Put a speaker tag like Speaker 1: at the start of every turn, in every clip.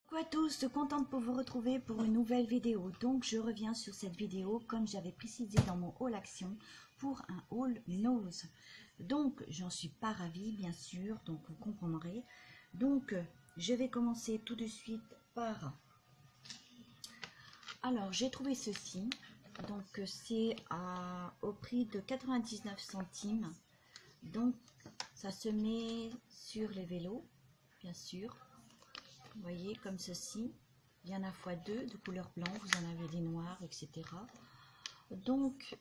Speaker 1: Coucou à tous, contente pour vous retrouver pour une nouvelle vidéo. Donc je reviens sur cette vidéo comme j'avais précisé dans mon haul action pour un haul nose. Donc j'en suis pas ravie bien sûr, donc vous comprendrez. Donc je vais commencer tout de suite par... Alors j'ai trouvé ceci, donc c'est au prix de 99 centimes. Donc ça se met sur les vélos bien sûr. Vous voyez, comme ceci, il y en a x2 de couleur blanc, vous en avez des noirs, etc. Donc,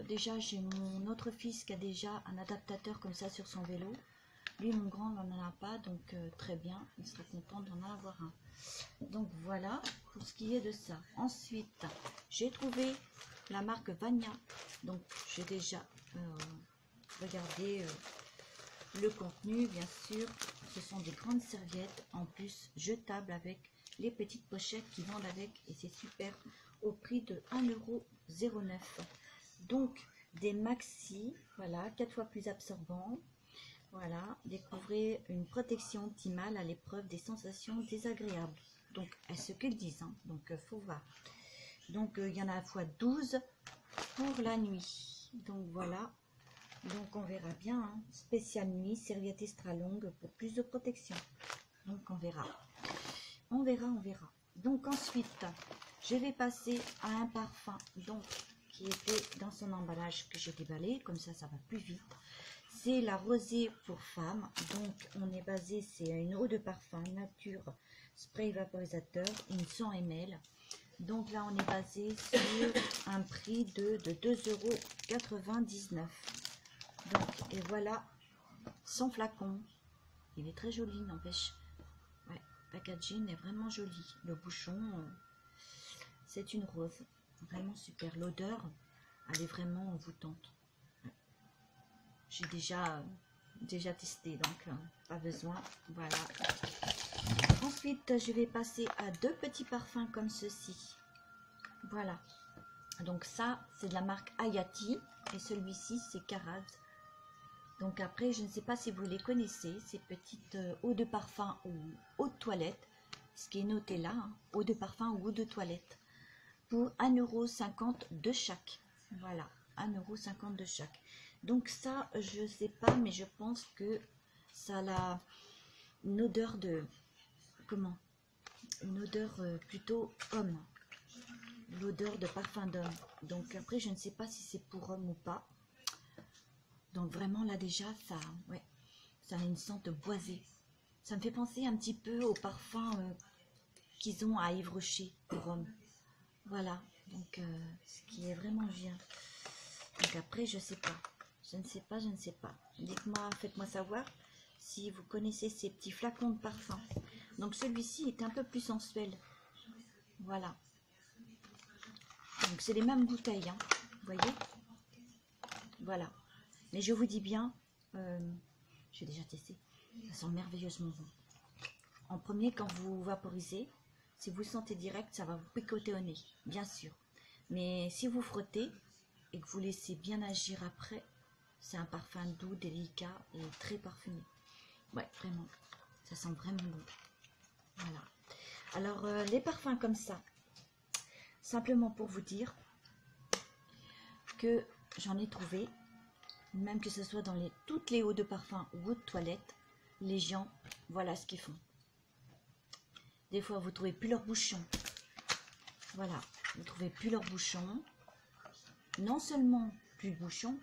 Speaker 1: déjà, j'ai mon autre fils qui a déjà un adaptateur comme ça sur son vélo. Lui, mon grand, n'en a pas, donc très bien, il sera content d'en avoir un. Donc, voilà pour ce qui est de ça. Ensuite, j'ai trouvé la marque Vania. Donc, j'ai déjà regardé... le contenu, bien sûr, ce sont des grandes serviettes, en plus jetables avec les petites pochettes qui vendent avec, et c'est super, au prix de 1,09 €. Donc, des maxi, voilà, 4 fois plus absorbants. Voilà, découvrez une protection optimale à l'épreuve des sensations désagréables. Donc, à ce qu'ils disent, hein, donc faut voir. Donc, il y en a à fois 12 pour la nuit. Donc, voilà. Donc on verra bien, hein. Spécial nuit, serviette extra longue pour plus de protection. Donc on verra. On verra, on verra. Donc ensuite, je vais passer à un parfum donc, qui était dans son emballage que j'ai déballé. Comme ça, ça va plus vite. C'est la rosée pour femme. Donc on est basé, c'est une eau de parfum nature spray vaporisateur, une 100 ml. Donc là, on est basé sur un prix de 2,99 €. Donc, et voilà son flacon. Il est très joli, n'empêche. Ouais, packaging est vraiment joli. Le bouchon, c'est une rose. Vraiment super. L'odeur, elle est vraiment envoûtante. J'ai déjà testé, donc pas besoin. Voilà. Ensuite, je vais passer à deux petits parfums comme ceci. Voilà. Donc ça, c'est de la marque Hayati. Et celui-ci, c'est Karaz. Donc après, je ne sais pas si vous les connaissez, ces petites eaux de parfum ou eau de toilette, ce qui est noté là, hein, eau de parfum ou eau de toilette, pour 1,50 € de chaque. Voilà, 1,50 € de chaque. Donc ça, je ne sais pas, mais je pense que ça a une odeur de... Comment? Une odeur plutôt homme. L'odeur de parfum d'homme. Donc après, je ne sais pas si c'est pour homme ou pas. Donc vraiment là déjà, ouais, ça a une sente boisée. Ça me fait penser un petit peu au parfum qu'ils ont à Yves Rocher pour hommes. Voilà, donc ce qui est vraiment bien. Donc après, je sais pas. Je ne sais pas, je ne sais pas. Dites-moi, faites-moi savoir si vous connaissez ces petits flacons de parfum. Donc celui-ci est un peu plus sensuel. Voilà. Donc c'est les mêmes bouteilles, hein, vous voyez. Voilà. Mais je vous dis bien, j'ai déjà testé, ça sent merveilleusement bon. En premier, quand vous vaporisez, si vous sentez direct, ça va vous picoter au nez, bien sûr. Mais si vous frottez et que vous laissez bien agir après, c'est un parfum doux, délicat et très parfumé. Ouais, vraiment, ça sent vraiment bon. Voilà. Alors, les parfums comme ça, simplement pour vous dire que j'en ai trouvé. Même que ce soit dans toutes les eaux de parfum ou eaux de toilette, les gens, voilà ce qu'ils font. Des fois, vous ne trouvez plus leur bouchon. Voilà, vous ne trouvez plus leur bouchon. Non seulement plus de bouchon,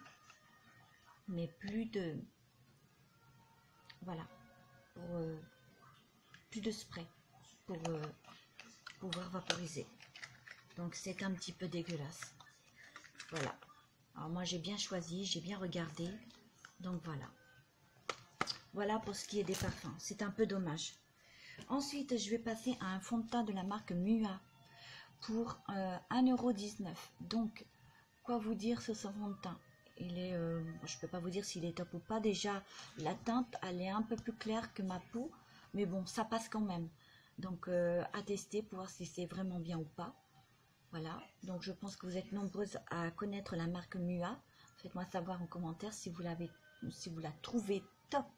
Speaker 1: mais plus de... Voilà, plus de spray pour pouvoir vaporiser. Donc, c'est un petit peu dégueulasse. Voilà. Alors moi j'ai bien choisi, j'ai bien regardé, donc voilà. Voilà pour ce qui est des parfums, c'est un peu dommage. Ensuite je vais passer à un fond de teint de la marque Mua pour 1,19 €. Donc quoi vous dire sur ce fond de teint? Il est, je peux pas vous dire s'il est top ou pas, déjà la teinte elle est un peu plus claire que ma peau, mais bon ça passe quand même. Donc à tester pour voir si c'est vraiment bien ou pas. Voilà, donc je pense que vous êtes nombreuses à connaître la marque Mua. Faites-moi savoir en commentaire si vous la trouvez top,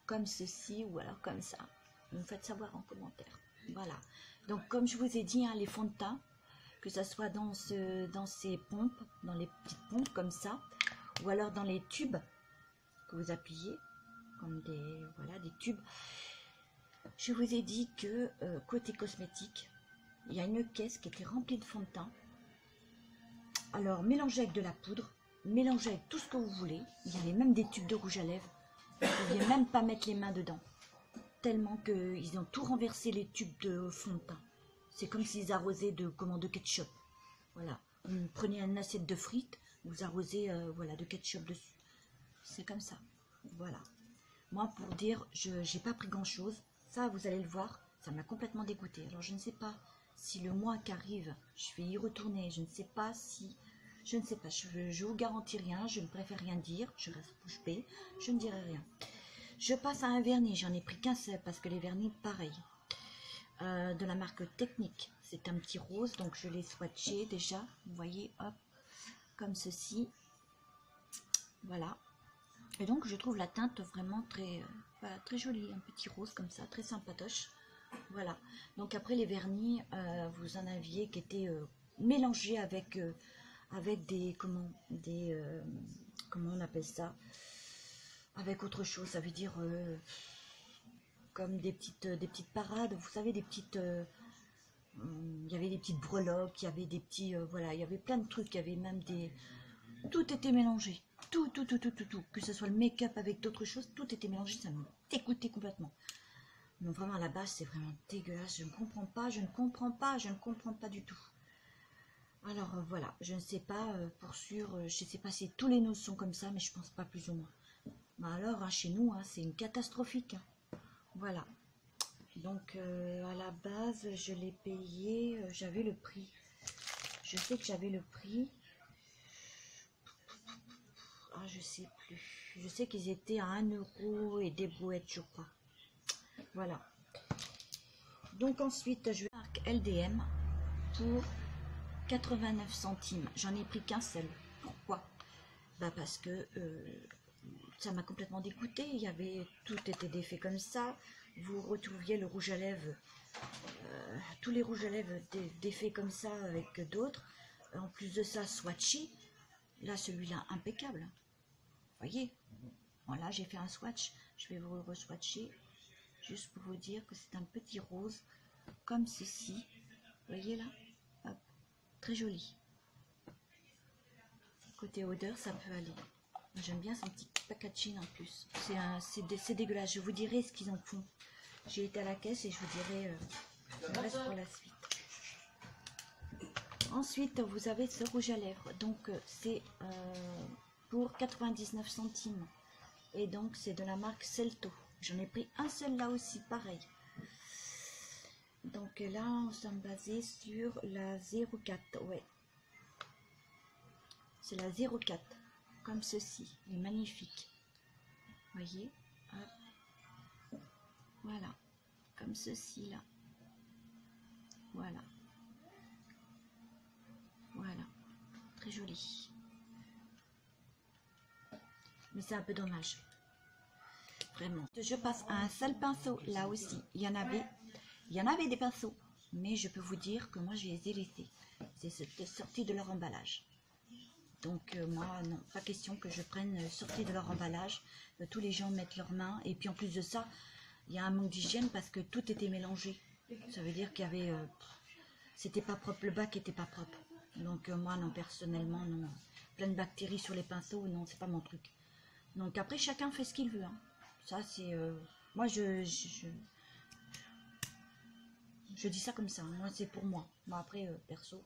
Speaker 1: comme ceci ou alors comme ça. Vous me faites savoir en commentaire. Voilà. Donc comme je vous ai dit, hein, les fonds de teint, que ce soit dans ces pompes, dans les petites pompes comme ça, ou alors dans les tubes que vous appuyez, comme des tubes. Je vous ai dit que côté cosmétique, il y a une caisse qui était remplie de fond de teint. Alors mélangez avec de la poudre, mélangez avec tout ce que vous voulez. Il y avait même des tubes de rouge à lèvres. Vous ne pouviez même pas mettre les mains dedans. Tellement qu'ils ont tout renversé les tubes de fond de teint. C'est comme s'ils arrosaient de ketchup. Voilà. Vous prenez une assiette de frites, vous arrosez voilà, de ketchup dessus. C'est comme ça. Voilà. Moi, pour dire, je n'ai pas pris grand-chose. Ça, vous allez le voir, ça m'a complètement dégoûté. Alors, je ne sais pas si le mois qui arrive, je vais y retourner. Je ne sais pas si... Je ne sais pas. Je vous garantis rien. Je ne préfère rien dire. Je reste bouche bée. Je ne dirai rien. Je passe à un vernis. J'en ai pris qu'un seul parce que les vernis, pareil. De la marque Technique. C'est un petit rose. Donc, je l'ai swatché déjà. Vous voyez, hop, comme ceci. Voilà. Et donc, je trouve la teinte vraiment très, très jolie. Un petit rose comme ça, très sympatoche. Voilà. Donc, après, les vernis, vous en aviez qui étaient mélangés avec des, comment on appelle ça? Avec autre chose. Ça veut dire comme des petites parades. Vous savez, des petites... il y avait des petites breloques, il y avait des petits... voilà, il y avait plein de trucs. Il y avait même des... Tout était mélangé. Tout. Que ce soit le make-up avec d'autres choses, tout était mélangé. Ça me dégoûtait complètement. Donc vraiment, à la base, c'est vraiment dégueulasse. Je ne comprends pas, je ne comprends pas du tout. Alors voilà, je ne sais pas, pour sûr, je ne sais pas si tous les nôtres sont comme ça, mais je pense pas plus ou moins. Bah alors, hein, chez nous, hein, c'est une catastrophique. Hein. Voilà. Donc à la base, je l'ai payé, j'avais le prix. Je sais que j'avais le prix. Ah, je sais plus. Je sais qu'ils étaient à 1 € et des brouettes, je crois. Voilà. Donc ensuite, je vais marque LDM pour 89 centimes. J'en ai pris qu'un seul. Pourquoi? Bah parce que ça m'a complètement dégoûté. Il y avait tout était défait comme ça. Vous retrouviez le rouge à lèvres, tous les rouges à lèvres défaits comme ça avec d'autres. En plus de ça, swatché. Là, celui-là, impeccable. Voyez, voilà, j'ai fait un swatch. Je vais vous re-swatcher juste pour vous dire que c'est un petit rose comme ceci. Voyez là, hop, très joli. Côté odeur, ça peut aller. J'aime bien son petit packaging en plus. C'est dégueulasse. Je vous dirai ce qu'ils en font. J'ai été à la caisse et je vous dirai le reste pour la suite. Ensuite, vous avez ce rouge à lèvres. Donc, c'est pour 99 centimes. Et donc, c'est de la marque Celto. J'en ai pris un seul là aussi, pareil. Donc là, on s'est basé sur la 04. Ouais. C'est la 04. Comme ceci. Il est magnifique. Voyez. Hop. Voilà. Comme ceci là. Voilà. Voilà. Très joli. Mais c'est un peu dommage. Vraiment. Je passe à un seul pinceau. Là aussi, il y en avait des pinceaux. Mais je peux vous dire que moi, je les ai laissés. C'est sorti de leur emballage. Donc, moi, non. Pas question que je prenne sorti de leur emballage. Tous les gens mettent leurs mains. Et puis, en plus de ça, il y a un manque d'hygiène parce que tout était mélangé. Ça veut dire qu'il y avait... c'était pas propre. Le bac était pas propre. Donc, moi, non, personnellement, non. Plein de bactéries sur les pinceaux, non, c'est pas mon truc. Donc après, chacun fait ce qu'il veut. Hein. Ça, c'est... moi, je dis ça comme ça. Moi, c'est pour moi. Bon, après, perso.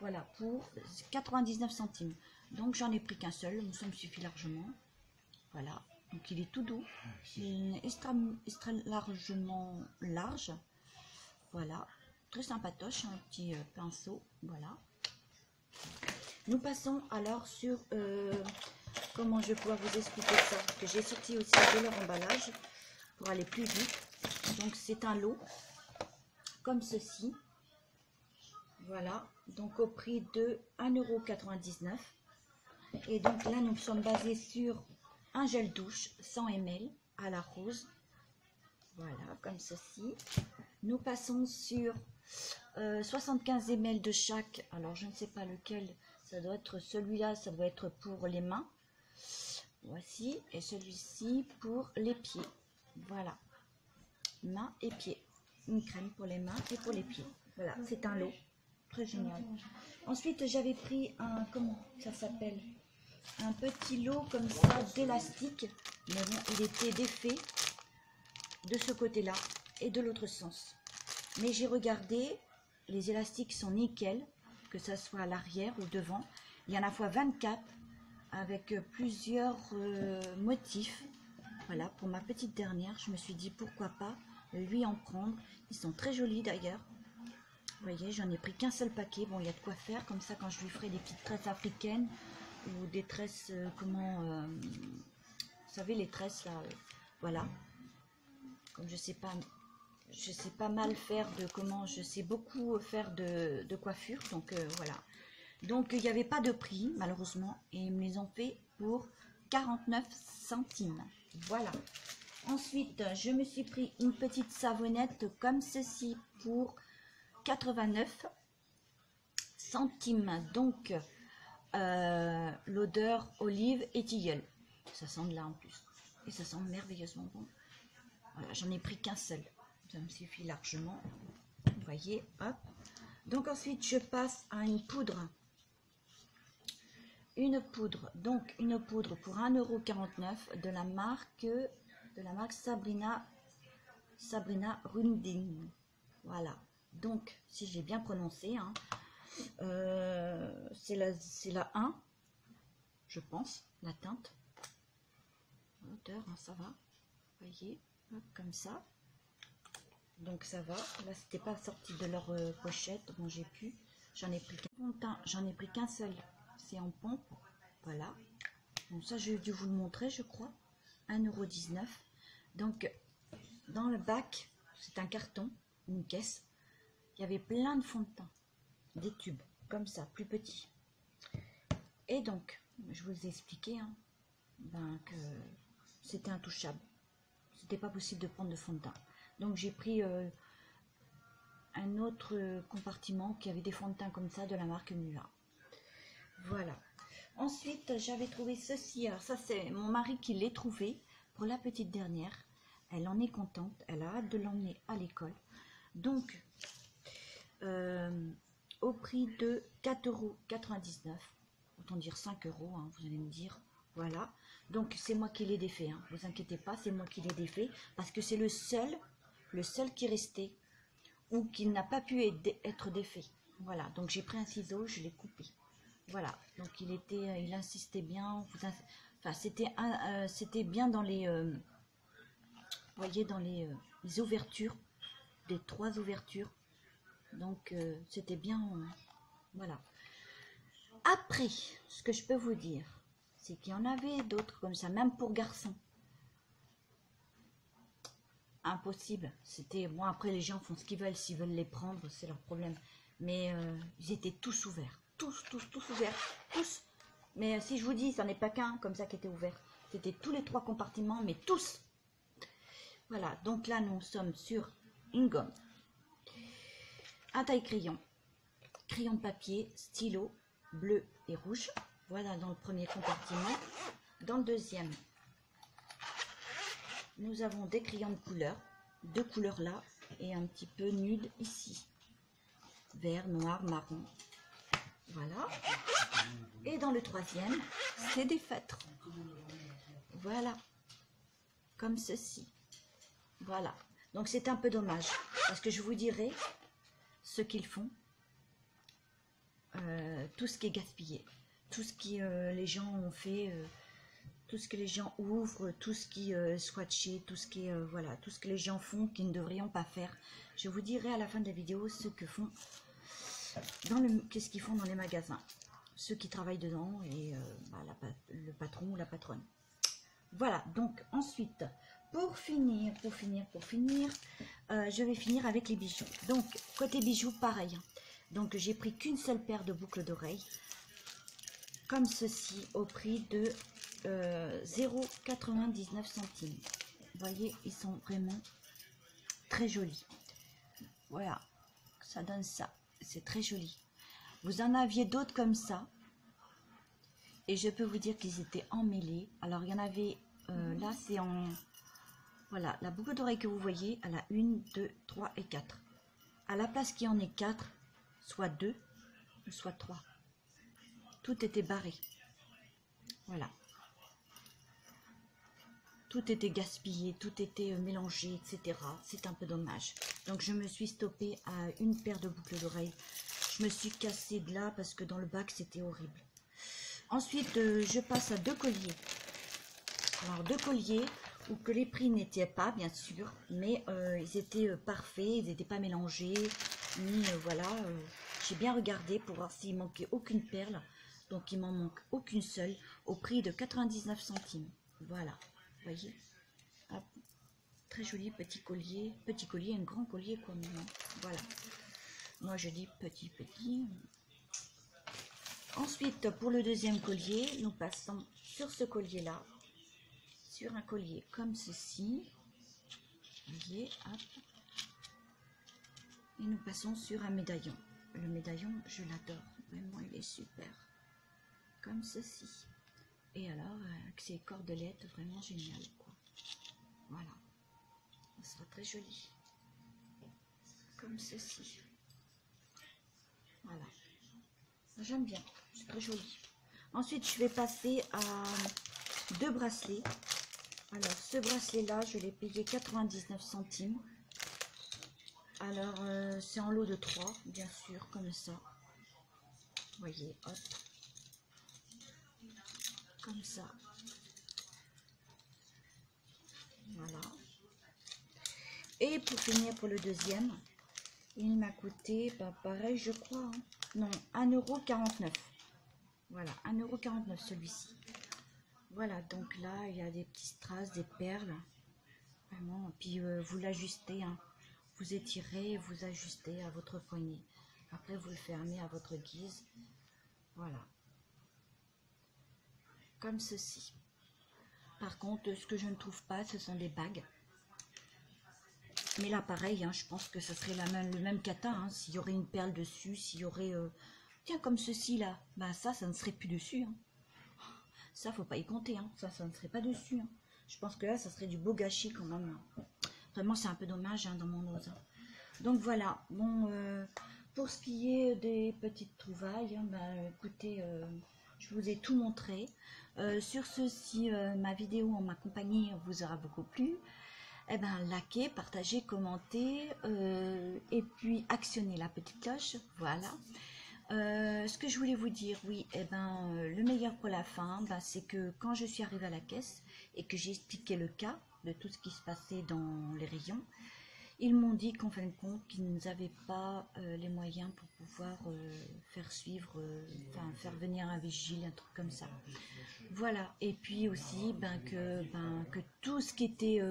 Speaker 1: Voilà, pour 99 centimes. Donc, j'en ai pris qu'un seul. Ça me suffit largement. Voilà. Donc, il est tout doux. Il est extra largement large. Voilà. Très sympatoche. Un petit pinceau. Voilà. Nous passons alors sur... comment je vais pouvoir vous expliquer ça? Que j'ai sorti aussi de leur emballage pour aller plus vite. Donc c'est un lot comme ceci. Voilà. Donc au prix de 1,99 €. Et donc là nous sommes basés sur un gel douche 100 ml à la rose. Voilà, comme ceci. Nous passons sur 75 ml de chaque. Alors, je ne sais pas lequel. Ça doit être celui-là, ça doit être pour les mains. Voici. Et celui-ci pour les pieds. Voilà. Mains et pieds. Une crème pour les mains et pour les pieds. Voilà, c'est un lot. Très génial. Ensuite, j'avais pris un, comment ça s'appelle? Un petit lot comme ça d'élastique. Mais bon, il était défait de ce côté-là et de l'autre sens. Mais j'ai regardé, les élastiques sont nickel, que ça soit à l'arrière ou devant. Il y en a fois 24 avec plusieurs motifs. Voilà, pour ma petite dernière, je me suis dit pourquoi pas lui en prendre. Ils sont très jolis d'ailleurs. Vous voyez, j'en ai pris qu'un seul paquet. Bon, il y a de quoi faire, comme ça quand je lui ferai des petites tresses africaines ou des tresses, vous savez, les tresses là, voilà. Comme je sais pas mal faire de comment, je sais beaucoup faire de coiffure, donc voilà. Donc il n'y avait pas de prix malheureusement et ils me les ont fait pour 49 centimes. Voilà. Ensuite, je me suis pris une petite savonnette comme ceci pour 89 centimes. Donc l'odeur olive et tilleul. Ça sent de là en plus et ça sent merveilleusement bon. Voilà, j'en ai pris qu'un seul, ça me suffit largement. Vous voyez, hop. Donc ensuite, je passe à une poudre. Une poudre, donc une poudre pour 1,49 € de la marque Sabrina Rundin. Voilà. Donc, si j'ai bien prononcé, hein, c'est la 1, je pense, la teinte. Hauteur, hein, ça va. Vous voyez. Comme ça, donc ça va. Là c'était pas sorti de leur pochette, bon j'en ai pris qu'un seul, c'est en pompe, voilà. Bon, ça j'ai dû vous le montrer, je crois. 1,19 €. Donc dans le bac, c'est un carton, une caisse, il y avait plein de fond de teint, des tubes comme ça, plus petits. Et donc je vous ai expliqué hein, que c'était intouchable. C'était pas possible de prendre de fond de teint. Donc j'ai pris un autre compartiment qui avait des fonds de teint comme ça de la marque Mua. Voilà. Ensuite j'avais trouvé ceci. Alors ça c'est mon mari qui l'a trouvé pour la petite dernière. Elle en est contente. Elle a hâte de l'emmener à l'école. Donc au prix de 4,99 €. Autant dire 5 €, hein, vous allez me dire. Voilà, donc c'est moi qui l'ai défait, hein. Vous inquiétez pas, c'est moi qui l'ai défait, parce que c'est le seul qui restait, ou qui n'a pas pu être défait. Voilà, donc j'ai pris un ciseau, je l'ai coupé. Voilà, donc il insistait bien, enfin c'était bien dans les, vous voyez, dans les ouvertures, des 3 ouvertures, donc c'était bien, voilà. Après, ce que je peux vous dire, c'est qu'il y en avait d'autres comme ça, même pour garçons. Impossible. C'était bon. Après, les gens font ce qu'ils veulent. S'ils veulent les prendre, c'est leur problème. Mais ils étaient tous ouverts. Tous ouverts. Tous. Mais si je vous dis, ça n'est pas qu'un comme ça qui était ouvert. C'était tous les 3 compartiments, mais tous. Voilà. Donc là, nous sommes sur une gomme. Un taille-crayon. Crayon de papier, stylo, bleu et rouge. Voilà dans le premier compartiment. Dans le deuxième, nous avons des crayons de couleur, 2 couleurs là et un petit peu nude ici. Vert, noir, marron. Voilà. Et dans le troisième, c'est des feutres. Voilà. Comme ceci. Voilà. Donc c'est un peu dommage parce que je vous dirai ce qu'ils font. Tout ce qui est gaspillé. Tout ce qui les gens ont fait, tout ce que les gens ouvrent, tout ce qui est swatché, tout ce qui est voilà, tout ce que les gens font qui ne devrions pas faire. Je vous dirai à la fin de la vidéo ce que font qu'est-ce qu'ils font dans les magasins, ceux qui travaillent dedans et le patron ou la patronne. Voilà. Donc ensuite, pour finir, je vais finir avec les bijoux. Donc côté bijoux, pareil. Donc j'ai pris qu'une seule paire de boucles d'oreilles. Comme ceci au prix de 0,99 €. Vous voyez, ils sont vraiment très joli. Voilà, ça donne ça. C'est très joli. Vous en aviez d'autres comme ça. Et je peux vous dire qu'ils étaient emmêlés. Alors, il y en avait... là, c'est en... Voilà, la boucle d'oreille que vous voyez, elle a 1, 2, 3 et 4. À la place qu'il y en ait 4, soit 2, soit 3. Tout était barré. Voilà. Tout était gaspillé, tout était mélangé, etc. C'est un peu dommage. Donc je me suis stoppée à une paire de boucles d'oreilles. Je me suis cassée de là parce que dans le bac c'était horrible. Ensuite je passe à 2 colliers. Alors 2 colliers où que les prix n'étaient pas bien sûr, mais ils étaient parfaits, ils n'étaient pas mélangés. Ni voilà, j'ai bien regardé pour voir s'il manquait aucune perle. Donc il m'en manque aucune seule au prix de 99 centimes. Voilà. Voyez, hop, très joli petit collier, un grand collier quoi maintenant. Voilà, moi je dis petit. Ensuite pour le deuxième collier, nous passons sur ce collier là, sur un collier comme ceci. Voyez, hop, et nous passons sur un médaillon. Le médaillon, je l'adore, vraiment il est super, comme ceci. Et alors, avec ces cordelettes, vraiment génial, quoi. Voilà. Ça sera très joli. Comme ceci. Voilà. J'aime bien. C'est très joli. Ensuite, je vais passer à 2 bracelets. Alors, ce bracelet-là, je l'ai payé 99 centimes. Alors, c'est en lot de 3, bien sûr, comme ça. Vous voyez, hop. Comme ça. Voilà. Et pour finir pour le deuxième, il m'a coûté, pareil je crois, hein, non, 1,49 €. Voilà, 1,49 € celui-ci. Voilà, donc là, il y a des petites strass, des perles. Vraiment, puis vous l'ajustez, hein. Vous étirez, vous ajustez à votre poignet. Après, vous le fermez à votre guise. Voilà. Comme ceci. Par contre, ce que je ne trouve pas, ce sont des bagues. Mais là, pareil, hein, je pense que ce serait le même cata. Hein, s'il y aurait une perle dessus, s'il y aurait... tiens, comme ceci, là. Bah ça ne serait plus dessus. Hein. Ça, faut pas y compter. Hein. Ça ne serait pas dessus. Hein. Je pense que là, ça serait du beau gâchis quand même. Vraiment, c'est un peu dommage hein, dans mon ose. Hein. Donc, voilà. Bon, pour ce qui est des petites trouvailles, hein, bah, écoutez, je vous ai tout montré. Sur ce, si ma vidéo en ma compagnie vous aura beaucoup plu, eh ben, likez, partagez, commentez et puis actionnez la petite cloche. Voilà. Ce que je voulais vous dire, oui, eh ben, le meilleur pour la fin, ben, c'est que quand je suis arrivée à la caisse et que j'ai expliqué le cas de tout ce qui se passait dans les rayons, ils m'ont dit qu'en fin de compte, qu'ils n'avaient pas les moyens pour pouvoir faire suivre, enfin faire venir un vigile, un truc comme ça. Voilà. Et puis aussi, que tout ce qui était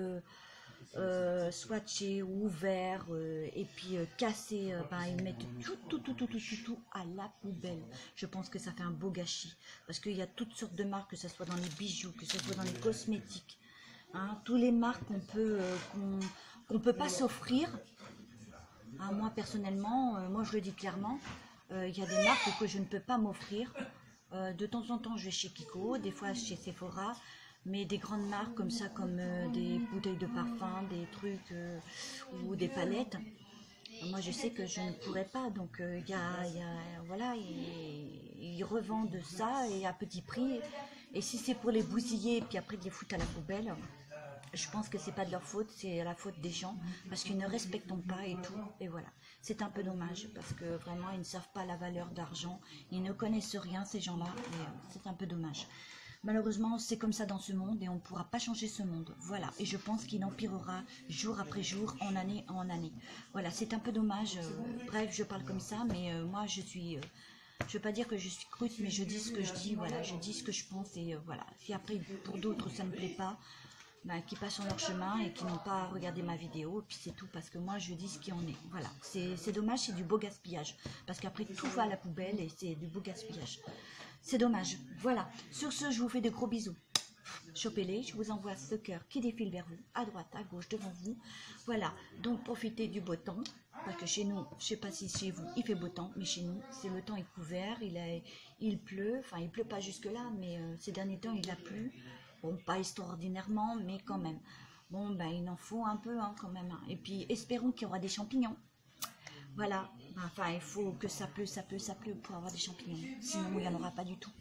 Speaker 1: swatché, ouvert et puis cassé, ils mettent tout à la poubelle. Je pense que ça fait un beau gâchis. Parce qu'il y a toutes sortes de marques, que ce soit dans les bijoux, que ce soit dans les cosmétiques. Hein, tous les marques qu'on peut pas s'offrir. Hein, moi personnellement, moi je le dis clairement, il y a des marques que je ne peux pas m'offrir. De temps en temps je vais chez Kiko, des fois chez Sephora, mais des grandes marques comme ça, comme des bouteilles de parfum, des trucs ou des palettes, moi je sais que je ne pourrais pas. Donc voilà, ils revendent ça et à petit prix, et si c'est pour les bousiller et puis après de les foutre à la poubelle, je pense que c'est pas de leur faute, c'est la faute des gens, parce qu'ils ne respectent pas et tout, et voilà. C'est un peu dommage, parce que vraiment, ils ne savent pas la valeur d'argent, ils ne connaissent rien, ces gens-là, et c'est un peu dommage. Malheureusement, c'est comme ça dans ce monde, et on ne pourra pas changer ce monde, voilà. Et je pense qu'il empirera jour après jour, en année en année. Voilà, c'est un peu dommage, bref, je parle comme ça, mais moi, je suis... je veux pas dire que je suis crute, mais je dis ce que je dis, voilà, je dis ce que je pense, et voilà. Si après, pour d'autres, ça ne plaît pas, qui passent sur leur chemin et qui n'ont pas regardé ma vidéo, et puis c'est tout, parce que moi je dis ce qui en est. Voilà, c'est dommage, c'est du beau gaspillage, parce qu'après tout va à la poubelle et c'est du beau gaspillage. C'est dommage. Voilà, sur ce, je vous fais de gros bisous. chopez-les, je vous envoie ce cœur qui défile vers vous, à droite, à gauche, devant vous. Voilà, donc profitez du beau temps, parce que chez nous, je sais pas si chez vous il fait beau temps, mais chez nous, c'est le temps est couvert, il pleut, enfin il pleut pas jusque là, mais ces derniers temps il a plu, bon pas extraordinairement, mais quand même. Bon ben il en faut un peu hein, quand même, hein. Et puis espérons qu'il y aura des champignons. Voilà, enfin il faut que ça pleut pour avoir des champignons, sinon il n'y en aura pas du tout.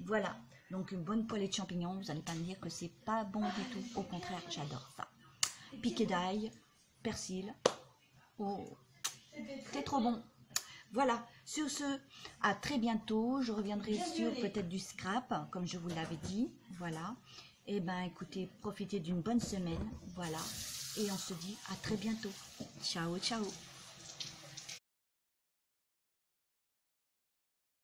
Speaker 1: Voilà, donc une bonne poêlée de champignons, vous n'allez pas me dire que c'est pas bon du tout, au contraire j'adore ça. Piqué d'ail, persil, oh, c'est trop bon. Voilà, sur ce, à très bientôt, je reviendrai sur peut-être du scrap, comme je vous l'avais dit, voilà. Et ben écoutez, profitez d'une bonne semaine, voilà, et on se dit à très bientôt. Ciao, ciao.